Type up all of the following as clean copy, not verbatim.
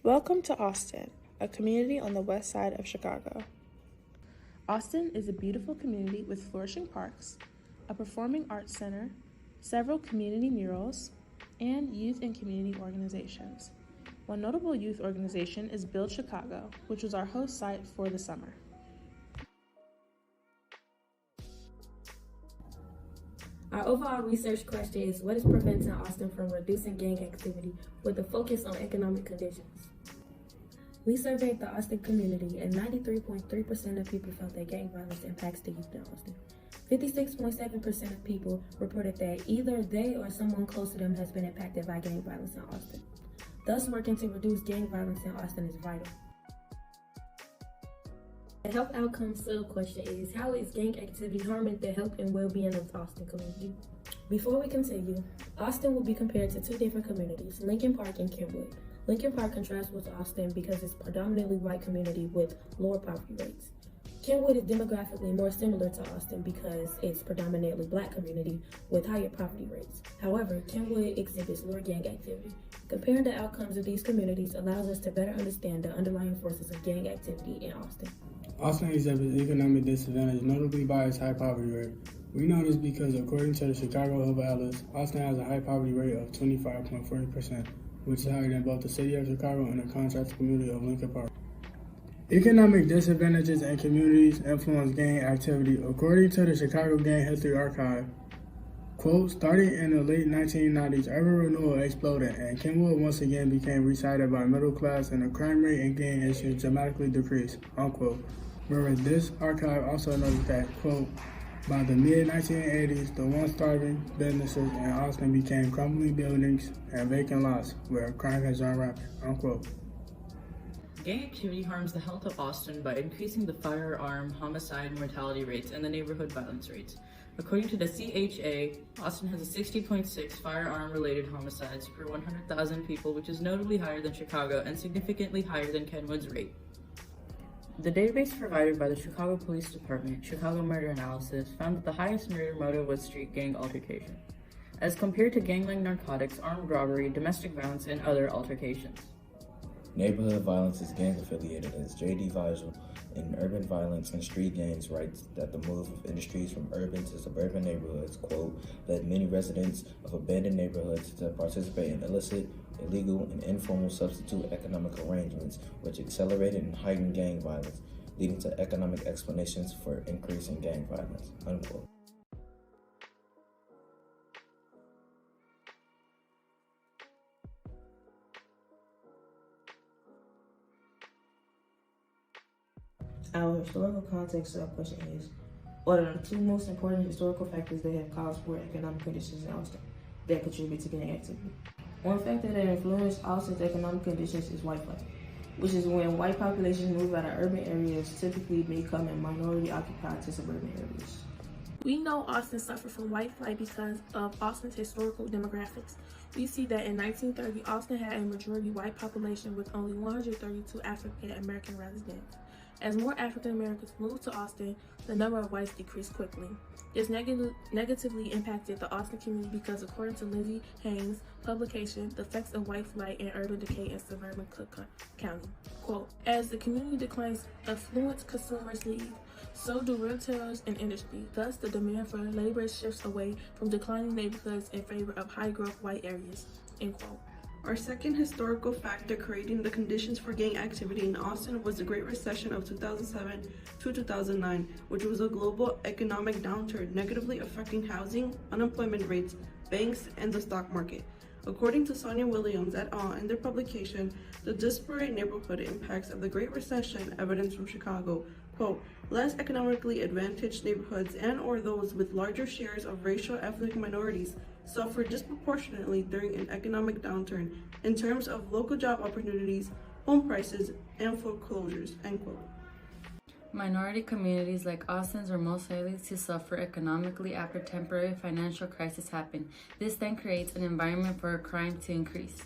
Welcome to Austin, a community on the west side of Chicago. Austin is a beautiful community with flourishing parks, a performing arts center, several community murals, and youth and community organizations. One notable youth organization is Build Chicago, which was our host site for the summer. Our overall research question is, what is preventing Austin from reducing gang activity with a focus on economic conditions? We surveyed the Austin community, and 93.3% of people felt that gang violence impacts the youth in Austin. 56.7% of people reported that either they or someone close to them has been impacted by gang violence in Austin. Thus, working to reduce gang violence in Austin is vital. The health outcomes sub-question is, how is gang activity harming the health and well-being of the Austin community? Before we continue, Austin will be compared to two different communities, Lincoln Park and Kenwood. Lincoln Park contrasts with Austin because it's a predominantly white community with lower poverty rates. Kenwood is demographically more similar to Austin because it's predominantly black community with higher poverty rates. However, Kenwood exhibits lower gang activity. Comparing the outcomes of these communities allows us to better understand the underlying forces of gang activity in Austin. Austin exhibits economic disadvantage, notably by its high poverty rate. We know this because, according to the Chicago Health Atlas, Austin has a high poverty rate of 25.40%, which is higher than both the city of Chicago and the contrasting community of Lincoln Park. Economic disadvantages in communities influence gang activity. According to the Chicago Gang History Archive, quote, starting in the late 1990s, urban renewal exploded, and Kenwood once again became recited by middle class, and the crime rate and gang issues dramatically decreased, unquote. Whereas this archive also noted that, quote, by the mid-1980s, the once thriving businesses in Austin became crumbling buildings and vacant lots where crime has run rampant, unquote. Gang activity harms the health of Austin by increasing the firearm, homicide, mortality rates, and the neighborhood violence rates. According to the CHA, Austin has a 60.6 firearm-related homicides per 100,000 people, which is notably higher than Chicago and significantly higher than Kenwood's rate. The database provided by the Chicago Police Department, Chicago Murder Analysis, found that the highest murder motive was street gang altercation, as compared to gang-like narcotics, armed robbery, domestic violence, and other altercations. Neighborhood violence is gang-affiliated, as J.D. Vigil in Urban Violence and Street Gangs writes that the move of industries from urban to suburban neighborhoods, quote, led many residents of abandoned neighborhoods to participate in illicit, illegal, and informal substitute economic arrangements, which accelerated and heightened gang violence, leading to economic explanations for increasing gang violence, unquote. Our historical context sub-question is, what are the two most important historical factors that have caused poor economic conditions in Austin that contribute to gang activity? One factor that influenced Austin's economic conditions is white flight, which is when white populations move out of urban areas, typically becoming minority-occupied to suburban areas. We know Austin suffered from white flight because of Austin's historical demographics. We see that in 1930, Austin had a majority white population with only 132 African American residents. As more African Americans moved to Austin, the number of whites decreased quickly. This negatively impacted the Austin community because, according to Lindsay Haynes' publication, The Effects of White Flight and Urban Decay in Suburban Cook County, quote, as the community declines, affluent consumers leave, so do retailers and industry. Thus, the demand for labor shifts away from declining neighborhoods in favor of high-growth white areas, end quote. Our second historical factor creating the conditions for gang activity in Austin was the Great Recession of 2007 to 2009, which was a global economic downturn negatively affecting housing, unemployment rates, banks, and the stock market. According to Sonia Williams et al. In their publication, The Disparate Neighborhood Impacts of the Great Recession, Evidence from Chicago, quote, less economically advantaged neighborhoods and or those with larger shares of racial ethnic minorities suffer disproportionately during an economic downturn in terms of local job opportunities, home prices, and foreclosures, end quote. Minority communities like Austin's are most likely to suffer economically after temporary financial crisis happen. This then creates an environment for crime to increase.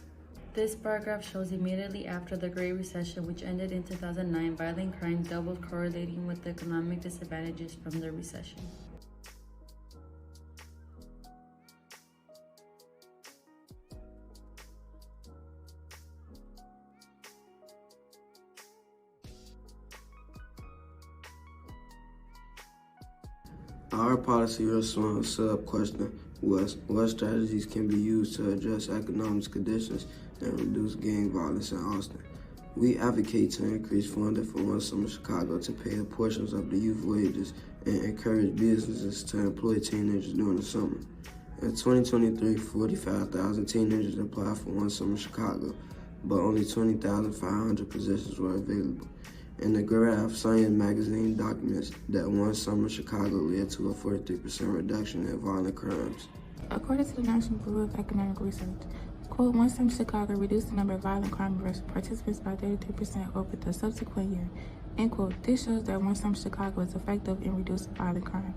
This bar graph shows immediately after the Great Recession, which ended in 2009, violent crime doubled, correlating with the economic disadvantages from the recession. Our policy response sub-question was, what strategies can be used to address economic conditions and reduce gang violence in Austin? We advocate to increase funding for One Summer Chicago to pay a portion of the youth wages and encourage businesses to employ teenagers during the summer. In 2023, 45,000 teenagers applied for One Summer Chicago, but only 20,500 positions were available. In the graph, Science magazine documents that One Summer Chicago led to a 43% reduction in violent crimes. According to the National Bureau of Economic Research, quote, One Summer Chicago reduced the number of violent crime arrest participants by 33% over the subsequent year, end quote. This shows that One Summer Chicago is effective in reducing violent crime.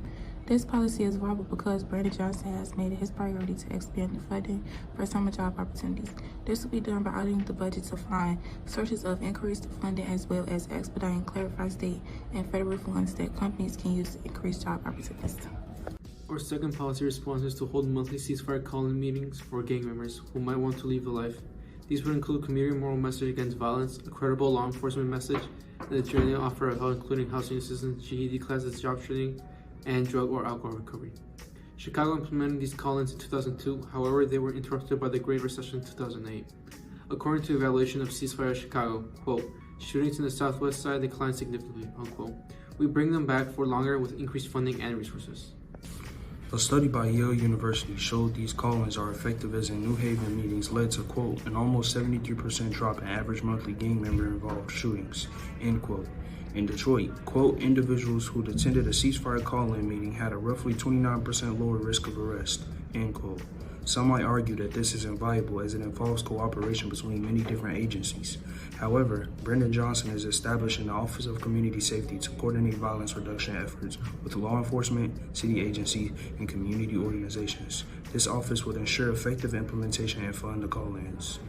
This policy is viable because Brandon Johnson has made it his priority to expand the funding for summer job opportunities. This will be done by auditing the budget to find sources of increased funding as well as expediting clarified state and federal funds that companies can use to increase job opportunities. Our second policy response is to hold monthly ceasefire call-in meetings for gang members who might want to leave the life. These would include community moral message against violence, a credible law enforcement message, and a training offer of help including housing assistance, GED classes, job training, and drug or alcohol recovery. Chicago implemented these call-ins in 2002, however, they were interrupted by the Great Recession in 2008. According to evaluation of Ceasefire Chicago, quote, shootings in the southwest side declined significantly, unquote. We bring them back for longer with increased funding and resources. A study by Yale University showed these call-ins are effective as in New Haven meetings led to, quote, an almost 73% drop in average monthly gang member-involved shootings, end quote. In Detroit, quote, individuals who attended a ceasefire call-in meeting had a roughly 29% lower risk of arrest, end quote. Some might argue that this is invaluable as it involves cooperation between many different agencies. However, Brandon Johnson is establishing the Office of Community Safety to coordinate violence reduction efforts with law enforcement, city agencies, and community organizations. This office would ensure effective implementation and fund the call-ins.